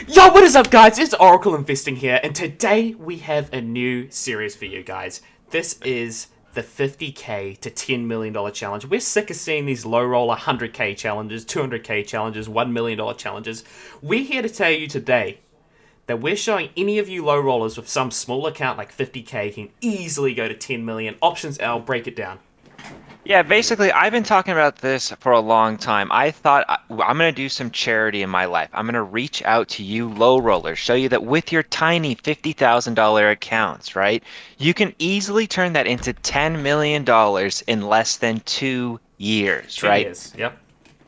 Yo, what is up, guys? It's Oracle Investing here, and today we have a new series for you guys. This is the 50k to $10 million challenge. We're sick of seeing these low roller 100k challenges, 200k challenges, $1 million challenges. We're here to tell you today that we're showing any of you low rollers with some small account like 50k can easily go to 10 million. Options L, break it down. Yeah, basically, I've been talking about this for a long time. I thought I'm going to do some charity in my life. I'm going to reach out to you low rollers, show you that with your tiny $50,000 accounts, right, you can easily turn that into $10 million in less than 2 years, 2 right? years, yep.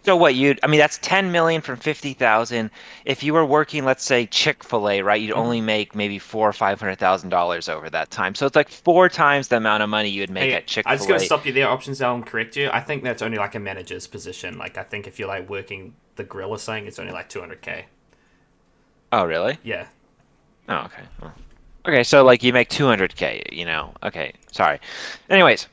So I mean, that's 10 million from 50,000. If you were working, let's say Chick-fil-A, right, you'd only make maybe four or $500,000 over that time. So it's like 4 times the amount of money you would make Hey, at I just gotta Chick-fil-A. stop you there, Options L, and correct you. I think that's only like a manager's position. Like, I think if you're like working the grill or something, it's only like 200k. Oh, really? Yeah. Oh, okay. Well, okay, so like you make 200K, Okay, sorry. Anyways,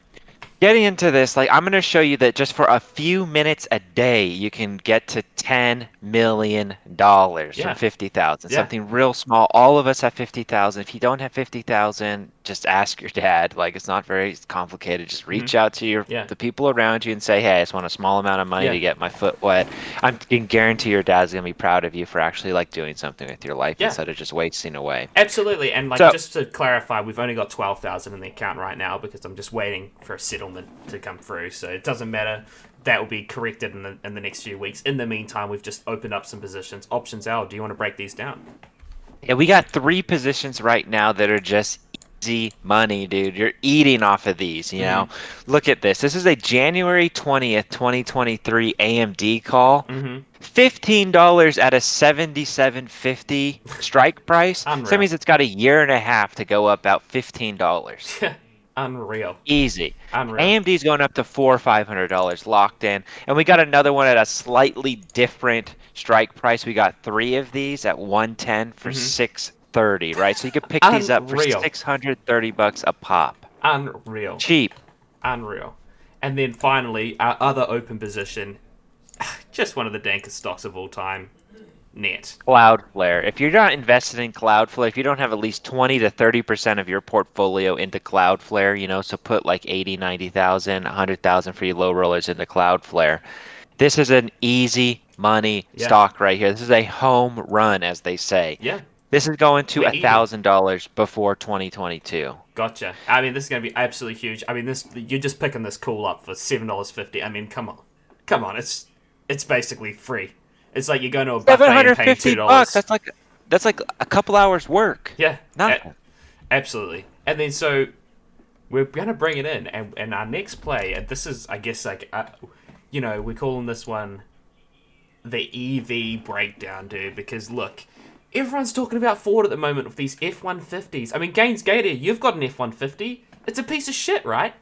getting into this, like I'm going to show you that just for a few minutes a day, you can get to $10 million from Yeah. 50,000. Yeah. Something real small. All of us have 50,000. If you don't have 50,000, just ask your dad. Like it's not very complicated. Just Mm-hmm. reach out to Yeah. the people around you and say, "Hey, I just want a small amount of money Yeah. to get my foot wet." I can guarantee your dad's going to be proud of you for actually like doing something with your life Yeah. instead of just wasting away. Absolutely. And like, So, just to clarify, we've only got 12,000 in the account right now because I'm just waiting for a settlement to come through. So it doesn't matter. That will be corrected in the next few weeks. In the meantime, we've just opened up some positions. Options L, do you want to break these down? yeah, we got 3 positions right now that are just easy money, dude. You're eating off of these. Mm-hmm. Look at this. This is a January 20th, 2023 AMD call. Mm-hmm. $15 at a 77.50 strike price. So that Unreal. means it's got a year and a half to go up about $15. Unreal. Easy. Unreal. AMD's going up to $400 or $500 locked in. And we got another one at a slightly different strike price. We got 3 of these at 110 for Mm-hmm. 630, right? So you could pick these up for Unreal. 630 bucks a pop. Unreal. Cheap. Unreal. And then finally, our other open position, just one of the dankest stocks of all time, Net. Cloudflare. If you're not invested in Cloudflare, if you don't have at least 20 to 30% of your portfolio into Cloudflare, so put like 80, 90,000, 100,000 for you low rollers into Cloudflare. This is an easy money Yeah. stock right here. This is a home run, as they say. Yeah. This is going to We're eating. $1,000 before 2022. Gotcha. I mean, this is going to be absolutely huge. I mean, this you're just picking this call up for $7.50. I mean, come on, come on. It's basically free. It's like you're going to a buffet and paying two 750 bucks. dollars. That's like a couple hours work. Yeah, Nothing. absolutely. And then so we're going to bring it in, and our next play. And this is, I guess, like we're calling this one the EV breakdown, dude. Because look, everyone's talking about Ford at the moment with these F-150s. I mean, Gaines Gator, you've got an F-150. It's a piece of shit, right?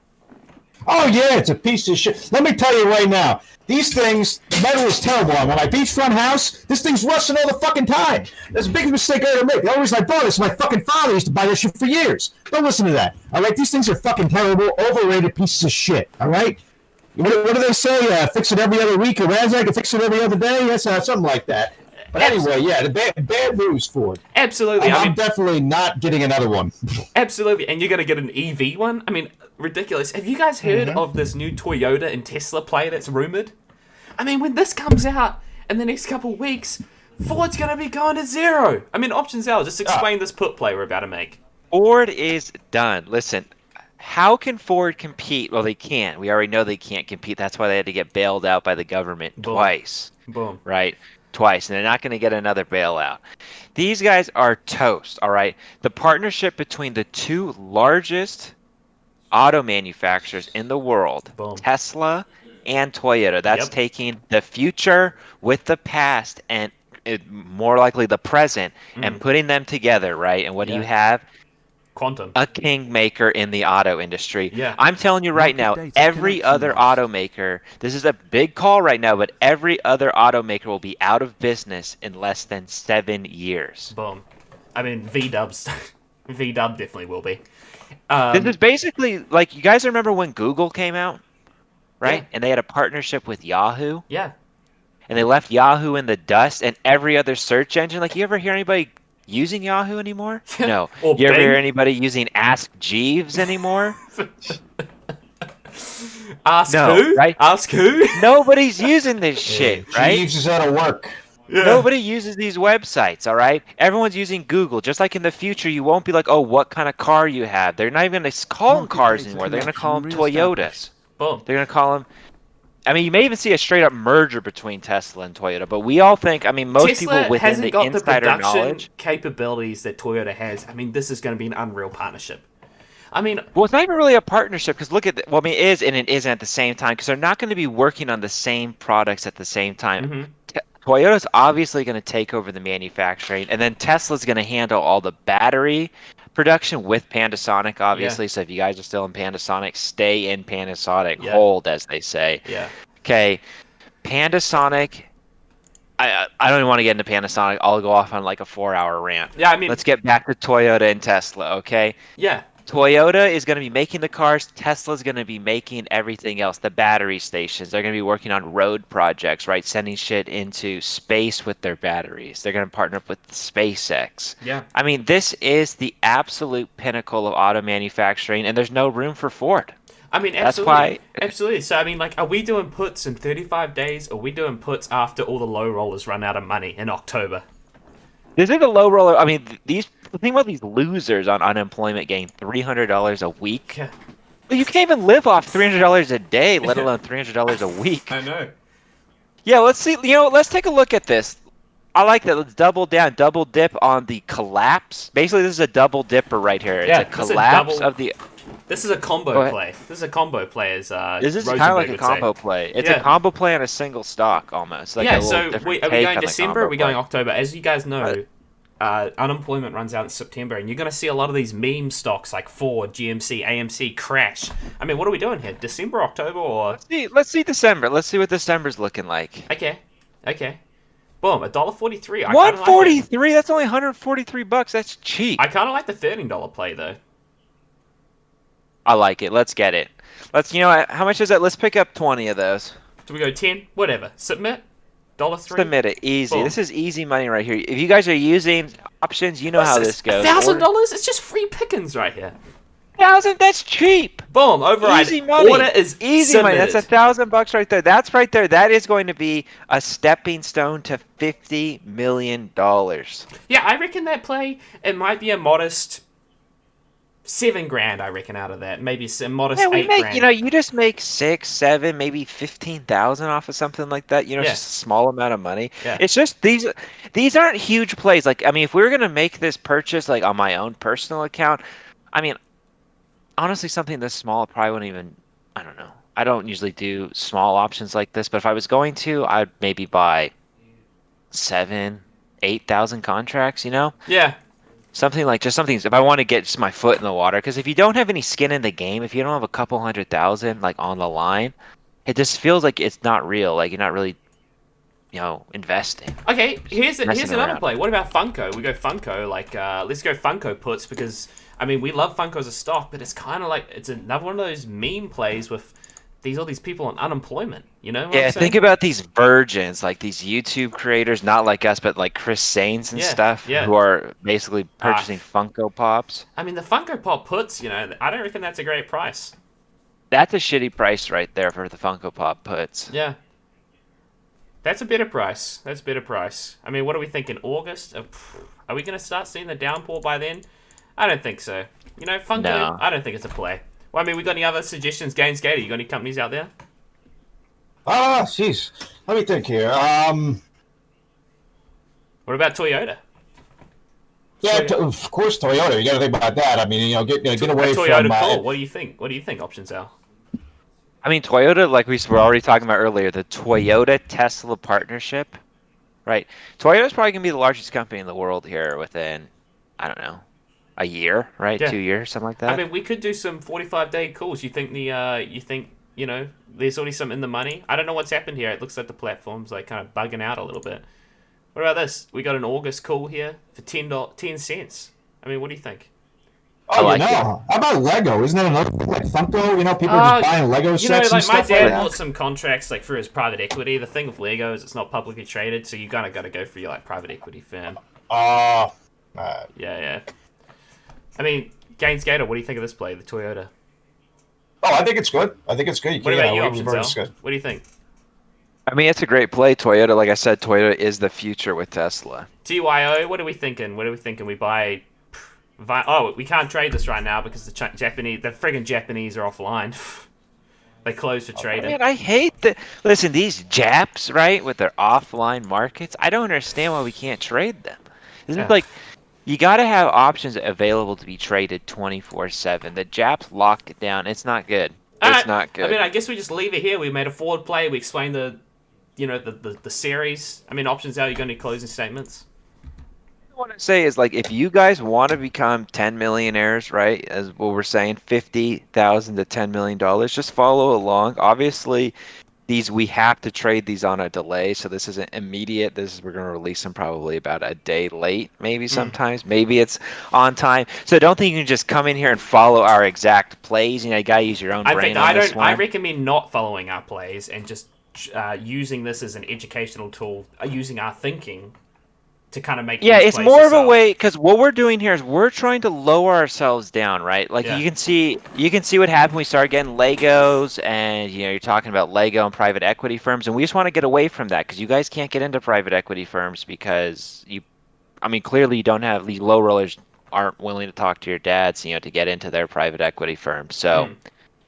Oh yeah, it's a piece of shit. Let me tell you right now, these things, the metal is terrible. On my beachfront house, this thing's rusting all the fucking time. That's the biggest mistake I ever made. The only reason I bought this, my fucking father used to buy this shit for years. Don't listen to that. All right, these things are fucking terrible, overrated pieces of shit. All right. What do they say? Fix it every other week, or Razak can fix it every other day. That's something like that. But anyway, yeah, the bad news, Ford. Absolutely. I I'm mean, definitely not getting another one. absolutely. And you're going to get an EV one? I mean, ridiculous. Have you guys heard of this new Toyota and Tesla play that's rumored? I mean, when this comes out in the next couple of weeks, Ford's going to be going to zero. I mean, Options L, just explain this put play we're about to make. Ford is done. Listen, how can Ford compete? Well, they can't. We already know they can't compete. That's why they had to get bailed out by the government Boom. twice, Boom. right? Twice. And they're not going to get another bailout. These guys are toast, all right? The partnership between the two largest auto manufacturers in the world, Boom. Tesla and Toyota, that's Yep. taking the future with the past and more likely the present and putting them together, right? And what do you Yeah. have? Quantum. A kingmaker in the auto industry. Yeah. I'm telling you right Market now, data every connection other lost. automaker, this is a big call right now, but every other automaker will be out of business in less than 7 years. Boom. I mean, V-dubs. V-dub definitely will be. This is basically like, you guys remember when Google came out, right? Yeah. And they had a partnership with Yahoo. Yeah. and they left Yahoo in the dust and every other search engine. Like, you ever hear anybody using Yahoo anymore? No. Or You ever hear Bing? anybody using Ask Jeeves anymore? Ask No, who? right? Ask who? Nobody's using this shit, right? Jeeves is out of work. Yeah. Nobody uses these websites, all right? Everyone's using Google. Just like in the future, you won't be like, oh, what kind of car you have. They're not even going to call them cars anymore. They're going to call them Toyotas. Boom. They're going to call them. I mean, you may even see a straight up merger between Tesla and Toyota, but we all think, I mean, most Tesla people within hasn't the got the insider production knowledge. capabilities that Toyota has. I mean, this is going to be an unreal partnership. I mean, Well, it's not even really a partnership because look at well, I mean, it is and it isn't at the same time because they're not going to be working on the same products at the same time. mhm. Toyota's obviously going to take over the manufacturing, and then Tesla's going to handle all the battery production with Panasonic, obviously. So if you guys are still in Panasonic, stay in Panasonic, Yeah. hold, as they say. Yeah. Okay, Panasonic. I don't even want to get into Panasonic. I'll go off on like a 4-hour rant. Yeah, I mean, Let's get back to Toyota and Tesla, okay? yeah. Toyota is going to be making the cars. Tesla's going to be making everything else. The battery stations. They're going to be working on road projects, right? Sending shit into space with their batteries. They're going to partner up with SpaceX. Yeah. I mean, this is the absolute pinnacle of auto manufacturing, and there's no room for Ford. I mean, That's absolutely. why- Absolutely. So, I mean, like, are we doing puts in 35 days? Or are we doing puts after all the low rollers run out of money in October? This is a low roller. I mean, the thing about these losers on unemployment getting $300 a week. Yeah. You can't even live off $300 a day, let alone $300 a week. I know. Yeah, let's see. Let's take a look at this. I like that. Let's double down, double dip on the collapse. Basically, this is a double dipper right here. It's Yeah, a this is a collapse double- of the. This is a Go combo ahead. play. This is a combo play, as This is kind of Rosenberg like a would combo say. play. It's Yeah. a combo play on a single stock almost. Like Yeah, a little so different are we take going on the December or combo are we going play. October? As you guys know, unemployment runs out in September, and you're going to see a lot of these meme stocks like Ford, GMC, AMC crash. I mean, what are we doing here? December, October, or... Let's see December. Let's see what December's looking like. Okay. Boom, $1.43. 143. That's only 143 bucks. That's cheap. I kind of like the $13 play, though. I like it. Let's get it. How much is that? Let's pick up 20 of those. Do we go 10? Whatever. Submit. $1.03. Submit it. Easy. Boom. This is easy money right here. If you guys are using options, you know how this goes. $1,000? It's just free pickings right here. 1,000. That's cheap. Boom, override. Easy money. Order is Easy money. submitted. That's $1,000 right there. That's right there. That is going to be a stepping stone to $50 million. Yeah, I reckon that play, it might be a modest $7,000, I reckon, out of that. Maybe some modest Yeah, we make. $8,000. You just make 6, 7, maybe 15,000 off of something like that. Yeah. Just a small amount of money. Yeah. It's just these aren't huge plays. Like, I mean, if we were gonna make this purchase like on my own personal account, I mean, honestly, something this small probably wouldn't even. I don't know. I don't usually do small options like this, but if I was going to, I'd maybe buy 7, 8,000 contracts. Yeah. Something like just something. If I want to get just my foot in the water, because if you don't have any skin in the game, if you don't have a couple 100,000 like on the line, it just feels like it's not real. Like you're not really, investing. Okay, here's Messing another around. play. What about Funko? We go Funko, let's go Funko puts, because, I mean, we love Funko as a stock, but it's kind of like, it's another one of those meme plays with all these people on unemployment, you know what Yeah, I'm saying? think about these virgins, like these YouTube creators, not like us, but like Chris Sains and Yeah, stuff, yeah. who are basically purchasing Funko Pops. I mean, the Funko Pop puts, I don't reckon that's a great price. That's a shitty price right there for the Funko Pop puts. Yeah. That's a better price. I mean, what are we thinking? August? Are we going to start seeing the downpour by then? I don't think so. Funko, No. I don't think it's a play. Well, I mean, we got any other suggestions? Gaines Gator, you got any companies out there? Jeez. Let me think here. What about Toyota? Yeah, of course, Toyota. You got to think about that. I mean, get away Toyota from. Call. What do you think? What do you think options are? I mean, Toyota, like we were already talking about earlier, the Toyota-Tesla partnership, right? Toyota's probably going to be the largest company in the world here within, I don't know, a year, right? Yeah. 2 years, something like that. I mean, we could do some 45-day calls. You think there's already some in the money? I don't know what's happened here. It looks like the platform's like kind of bugging out a little bit. What about this? We got an August call here for $10. I mean, what do you think? Oh, like how about Lego? Isn't that another thing like Funko? People are just buying Lego sets You know, and like my stuff dad like bought that. some contracts like through his private equity. The thing with Lego is it's not publicly traded, so you kind of got to go for your like private equity firm. Oh, Yeah. I mean, Gaines Gator, what do you think of this play, the Toyota? I think it's good. I think it's good. What about you, we've Options already Al? discussed- What do you think? I mean, it's a great play. Toyota, like I said, Toyota is the future with Tesla. TYO, what are we thinking? We buy... Oh, we can't trade this right now because the friggin' Japanese are offline. They closed for trading. Man, I hate that. Listen, these Japs, right, with their offline markets, I don't understand why we can't trade them. This Yeah. is like, you got to have options available to be traded 24/7. The Japs lock it down. It's not good. It's not good. I mean, I guess we just leave it here. We made a forward play. We explained the series. I mean, Options Al, you got any closing statements? What I want to say is, like, if you guys want to become 10 millionaires, right, as what we're saying, 50,000 to $10 million, just follow along. Obviously, we have to trade these on a delay, so this isn't immediate. We're going to release them probably about a day late, maybe sometimes. Maybe it's on time. So don't think you can just come in here and follow our exact plays. You got to use your own brain on this one. I recommend not following our plays and just using this as an educational tool, using our thinking to kind of make it's plays more yourself. of a way, because what we're doing here is we're trying to lower ourselves down, right? Like Yeah. you can see what happened when we started getting Legos, and you're talking about Lego and private equity firms, and we just want to get away from that because you guys can't get into private equity firms because clearly you don't have, these low rollers aren't willing to talk to your dads, to get into their private equity firm. So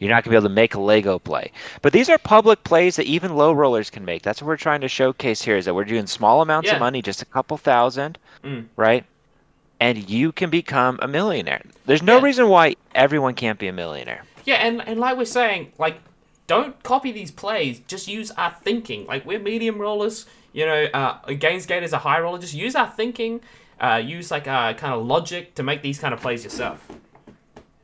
you're not going to be able to make a Lego play. But these are public plays that even low rollers can make. That's what we're trying to showcase here, is that we're doing small amounts of money, just a couple thousand, right? And you can become a millionaire. There's no reason why everyone can't be a millionaire. Yeah, and like we're saying, like, don't copy these plays. Just use our thinking. Like, we're medium rollers. Gaines Gate is a high roller. Just use our thinking. Use, like, kind of logic to make these kind of plays yourself.